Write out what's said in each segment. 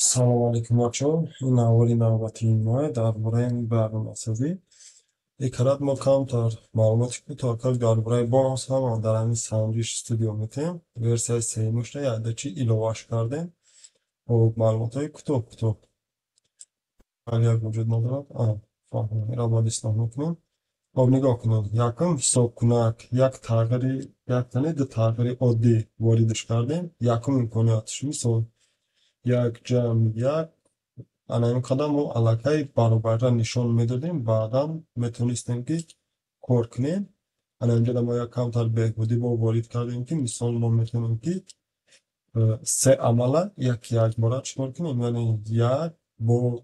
سلام علیکم بچه‌ها. این اولین نوبتی ماه درباره این برنامه‌سازی. یک ما کمتر معلوماتی کوتاه‌تر درباره باز هم در همین ساندویچ استودیو میتیم ورسیای سیمش را یادداشتی ایلوواش کردیم و معلومات‌های کوتاه ولی یک وجود ندارد. فهمیدم. را باید اصلاح میکنیم. خب نگاه کنید. یکم حساب کنک یک تغییری یک تنه دو تغییری عادی واردش کردیم. یکم امکاناتش مثل یک جمع یک این قدم رو علاقه برابر نشان میدادیم بعدا میتونستیم که کار کنیم. اینجا ما یک کمتر بهبودی با وارد کردیم که مثال ما میتونیم که سه عمله یک بار چکار کنیم، یعنی یک با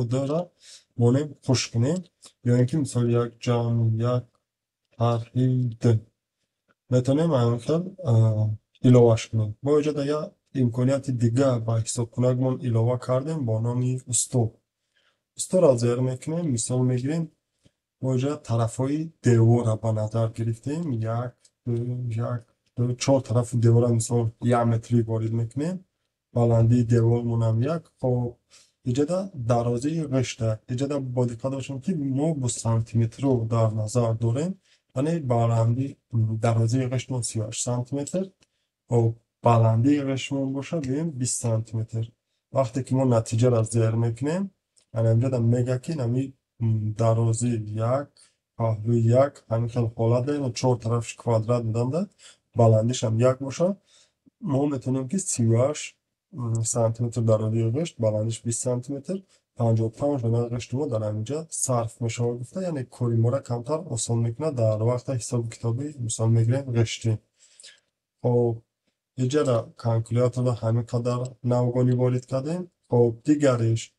دو را مانیم خوش کنیم، یا اینکه مثال یک جمع یک ترهید میتونیم همینطور ایلاوش کنیم. با ایجاد یک امکانیت دیگه با حساب کنکمون ایلاوه کردیم با نام استو را زیر میکنیم. مثال میگیریم با ایجاد طرف های دیوار را به نظر گرفتیم. یک دو چهار طرف دیوار را مثال 1 متری وارد میکنیم. بلندی دیوار مونم یک. خب ایجاد درازه رشته ایجاد با دقت باشیم که ما با سانتی متر رو در نظر داریم، یعنی بلندی درازه رشتمون 38 سانتی متر و بلندی رشتمون باشه بیم 20 سانتی متر. وقتی که ما نتیجه را زیر میکنیم اینجا میگه که نمی درازه یک پهلوی یک همین حالت داریم و چهار طرفش کوادرات میدم بلندیش هم یک باشه. ما میتونیم که 38 سانتی متر درازه رشت بلندش 20 سانتی متر 55 دانه رشت ما در اینجا صرف میشه گفته، یعنی کاری ما را کمتر آسان میکنه در وقت حساب کتابی مثال میگیریم رشتی. خب اینجا را کالکولاتور را همین قدر نوگانی وارد کردیم. خب دیگرش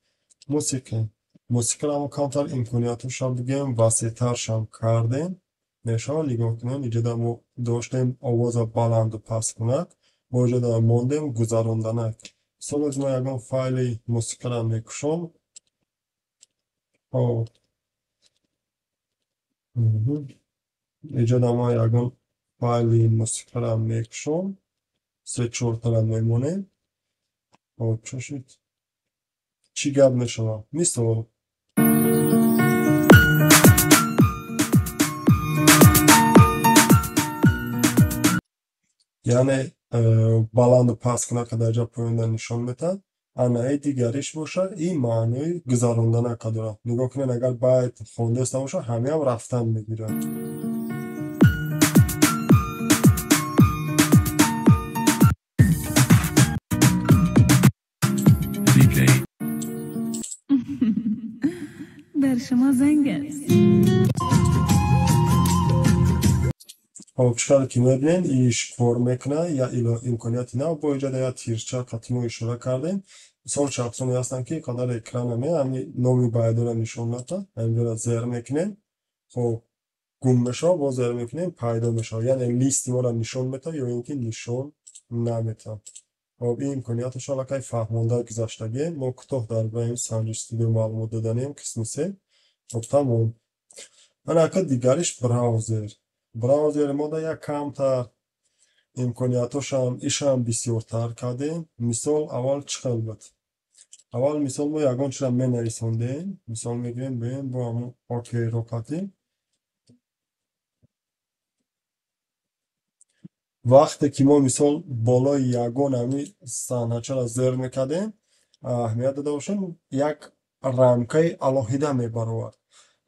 موسیقی را ما کمتر امکانیاتش را بگیم وسیع ترش هم کردیم. نشان نگاه کنیم اینجا ما داشتیم آواز بلند و پست کنک با اینجا ماندیم گذراندنک. سمج ما یکم فایل موسیقی را میکشم. خب اینجا ما یکم فایل موسیقی را میکشم. سه چهار تا را میمونه. خب چه شد؟ چی گپ میشود مثل یعنی بلند و پست کنه که در جا پایینده نشان میده. انا دیگریش باشه این معنی گذراندن که داره. نگاه کنین اگر باید خونده است باشه همه هم رفتن میگیره. بر شما زنگ است. خب چکار که میبینین ایش کار میکنه یا امکانیتی نه با ایجاد یا تیرچه قطعی ما اشاره کردیم. مثال شخصانی هستن که قدر اکران همین نامی باید رو نشان میده. اینجا را زیر میکنیم. خب گم میشه با زیر میکنیم پیدا میشه، یعنی لیستی ما را نشان میده یا اینکه نشان نمیده. خب این امکانیاتش حالا که فهمونده گذاشتگی ما کوتاه درباره این ساندویچ استودیو معلومات دادنیم قسم سه. خب تمام. که دیگرش براوزر ما در یک کمتر امکانیاتش هم ایش هم بسیارتر کردیم. مثال اول چقدر بود؟ اول مثال ما یکان چرا می نویسندیم. مثال میگیم بیم با همون اوکی رو کاتیم. وقتی که ما مثال بالای یگان همی صحنه‌چه را زیر میکردیم اهمیت داده باشیم یک رمکه الهیده میبرود.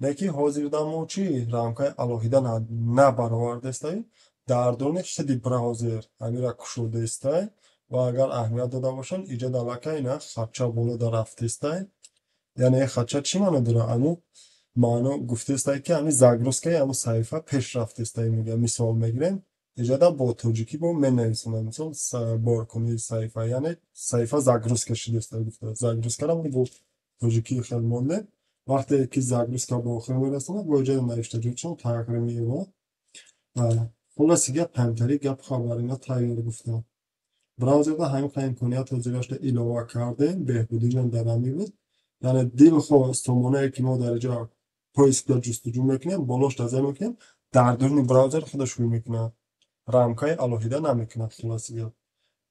لیکن حاضر دامو چی رمکه الهیده نبرورده است. در دوران شدی براوزر همین را کشوده است و اگر اهمیت داده باشن ایجاد علاقه اینا خدچه بالا در رفته است. یعنی خدچه چی معنی داره؟ امو معنی گفته است که همین زاگرس که همون صحیفه پیش رفته است. میگه مثال میگیریم ایجاد با توجیکی با من نویسنم مثال بارکنی صحیفه، یعنی صحیفه زاگرس کشیده است. گفته زاگرس کردم با توجیکی خیلی مونده. وقتی که زاگرس که با آخر میرسونه با ایجاد نوشته جود چون تغییر میگه. خلاص گپ همتری گپ خبرینا تغییر گفتم. براوزر دا همین امکانیت رو زیرش ایلاوه کرده بهبودی من در همی بود. یعنی دیل خواست تومونه که ما در جا پایسک در جستجو میکنیم بالاش تازه میکنیم در دورن براوزر خودش روی میکنه رمکای الهیده نمیکنه. خلاصی گپ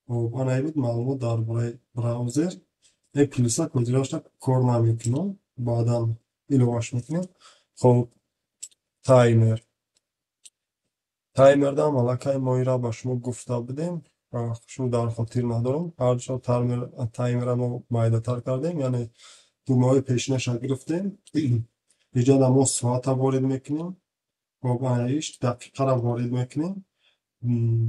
خب آن بود معلومات درباره براوزر. یک پلیسا کجاست کار نمیکنه بعدا ایلواش میکنه. خب تایمر تایمر دام مالکای ما را با شما گفته بودیم شما در خاطر ندارم هر جا تایمر ما مایده تر کردیم یعنی دومای پیشنش گرفتیم اینجا ما ساعت وارد میکنیم خب ایش دقیقه را وارد میکنیم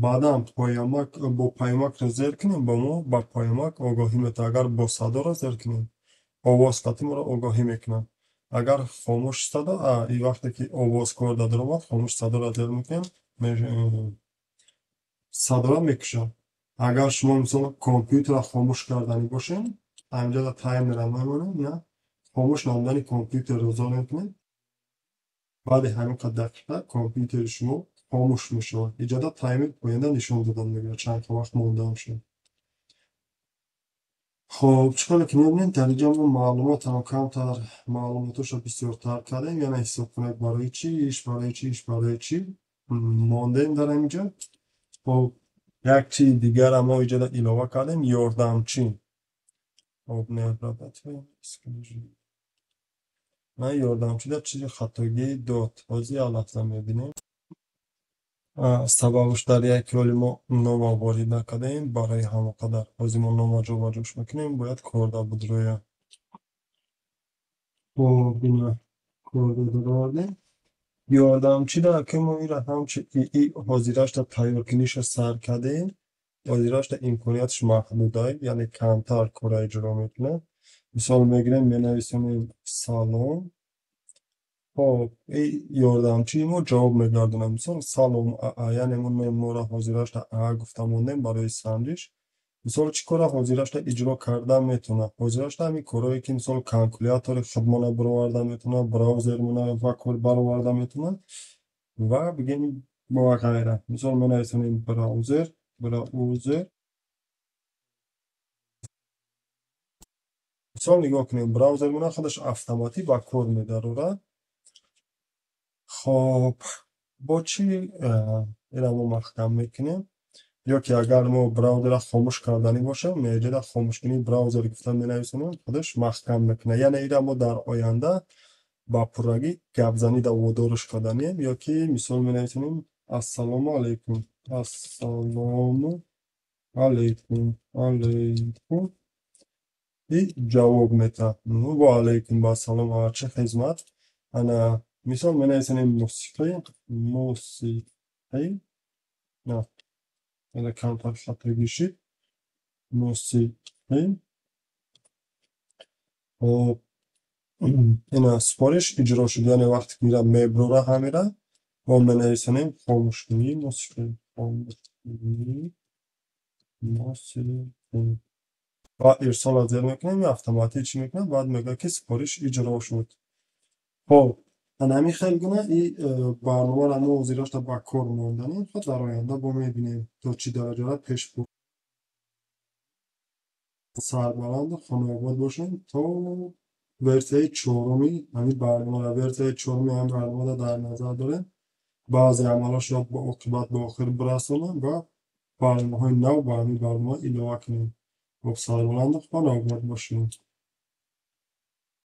بعدم پیامک با پیامک را زیر کنیم با ما با پیامک آگاهی میده اگر با صدا را زیر کنیم آواز قطعی ما را آگاهی میکنم اگر خاموش صدا این وقتی که آواز کار داده رو خاموش صدا را زیر میکنیم صدا را میکشم اگر شما مثلا کامپیوتر را خاموش کردنی باشین اینجا در تایم را میمونیم نه خاموش نمودن کامپیوتر رو زیر میکنیم بعد همین قدر دقیقه کامپیوتر شما خاموش میشه اینجا در تایم پاینده نشون دادن میگه چند وقت مونده میشه. خب چیکار که می‌بینیم در اینجا ما معلومات هم کمتر معلوماتش رو بسیارتر کردیم یعنی حساب کنید برای چی برای چی ماندیم در اینجا. خب یک چیز دیگر هم ما اینجا علاوه کردیم یاردمچی. خب نه نه یاردمچی در چیز خطاگی داد بازی لحظه میبینیم سببش در یک حالی ما نام وارد نکردیم برای همه قدر بازی ما نام جابجاش میکنیم باید کارده بود روی خب این کارده دادیم یاردمچی در که ما این را همچه ای حاضرش در تایرکنیش سر کردیم حاضرش در امکانیتش محدوده یعنی کمتر کار اجرا میکنه مثال میگیریم مینویسیم سلام خب این یاردمچی ما جواب میگردونم مثال سلام یعنی ما را حاضرش در گفتم موندیم برای سندش مثال چی کار حاضرش در اجرا کرده میتونه حاضرش در همین کارهایی که مثال کالکولاتور خودمانه برآورده میتونه براوزر مونه و کار برآورده میتونه و بگیم با غیره مثال ما نویسیم براوزر مثال نگاه کنیم براوزر مونه خودش اتوماتیک با کار میداره. خب با چی این ما محکم میکنیم یا که اگر ما براوزر را خاموش کردنی باشه میجه در خاموش کنی براوزر گفتن مینویسیم خودش محکم میکنه یعنی این ما در آینده با پرگی گپزنی در وادارش کردنیم یا که مثال مینویسیم السلام علیکم السلام علیکم این جواب میده و علیکم با سلام و چه خدمت انا مثال مینویسیم موسیقی نه انا کمتر خطا گیشید موسیقی و اینا سپارش اجرا شد یعنی وقتی که میرم مبرو را هم میره و مینویسیم خاموش کنی موسیقی و ارسال از ذهن میکنیم یا اتوماتیک چی میکنیم بعد میگه که سپارش اجرا شد. خب همین خیلی گونه این برنامه را ما وزیراش تا با کار موندنیم خود در آینده با میبینیم تا چی درجه را پیش برد سربلند و خانواد باشیم تا ورزه چهارمی همین برنامه را ورزه چهارمی هم برنامه را در نظر داریم بعضی عملاش را با عاقبت به آخر برسونیم و برنامه های نو به همین برنامه ایلاوه کنیم. خب سربلند و خانواد باشیم.